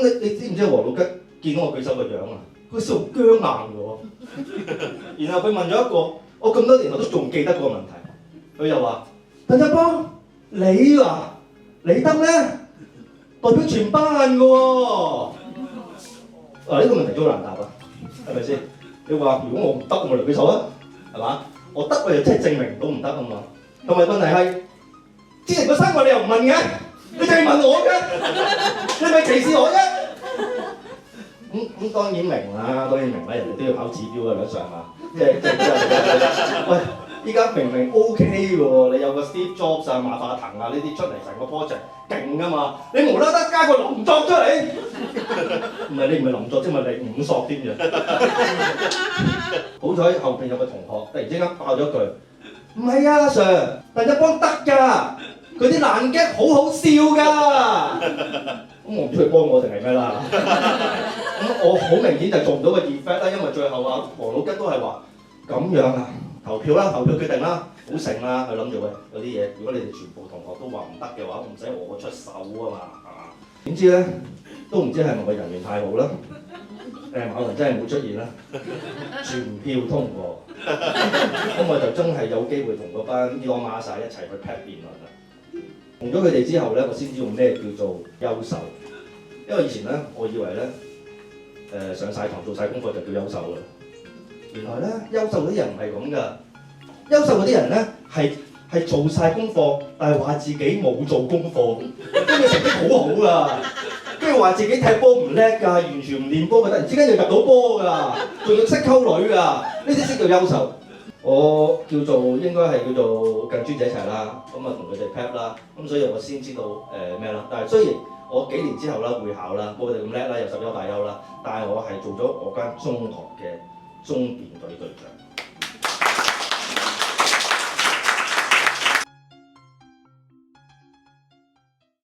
你知唔知黃老吉見到我舉手個樣啊？佢笑僵硬嘅喎。然後佢問咗一個我咁多年我都仲記得個問題，佢又話：鄧一邦，你啊，你得咧，代表全班嘅喎。呢個問題都好難答啊，係咪先？你話如果我唔得，我咪嚟舉手啊，係嘛？我得我就真係證明到唔得啊嘛。同埋問題係，之前嗰3個你又唔問嘅，你淨係問我嘅，你咪歧視我啫？咁當然明啦，當然明啦，人哋都要考指標嘅兩上嘛，即係喂，依家明明 OK 嘅喎，你有個 Steve Jobs 啊、馬化騰啊呢啲出嚟成個 project 勁㗎嘛，你無啦啦加個林作出嚟，唔係你唔係林作，即係咪你五索添嘅？好彩後邊有個同學突然之間爆咗句：唔係啊 Sir， 鄧一邦得㗎，佢啲爛 gag 好好笑㗎。咁我唔知佢幫我定係咩啦。咁我好明顯就做唔到個 effect 啦，因為最後啊黃老吉都係話咁樣啊，投票啦，投票決定啦，好醒啦，佢諗住喂有啲嘢，如果你哋全部同學都話唔得嘅話，唔使我出手啊嘛，係嘛？點知咧都唔知係咪我人緣太好啦，馬雲真係冇出現啦，全票通過，咁我就真係有機會同嗰班 Elon Musk 一齊去 pat 辯論啦。同咗佢哋之後咧，我先知道咩叫做優秀。因為以前咧，我以為咧，上晒堂做晒功課就叫優秀㗎。原來咧，優秀嗰啲人唔係咁㗎。優秀嗰啲人咧係做晒功課，但係話自己冇做功課，跟住成績好好㗎。跟住話自己踢波唔叻㗎，完全唔練波㗎，突然之間就入到波㗎，仲要識溝女㗎，呢啲先叫優秀。我叫做應該係叫做近朱者赤啦，咁啊同佢哋 pad 啦，咁所以我先知道咩啦。但係雖然我幾年之後啦會考啦，冇佢哋咁叻啦，又十優大優啦，但係我係做咗我間中學嘅中辯隊隊長。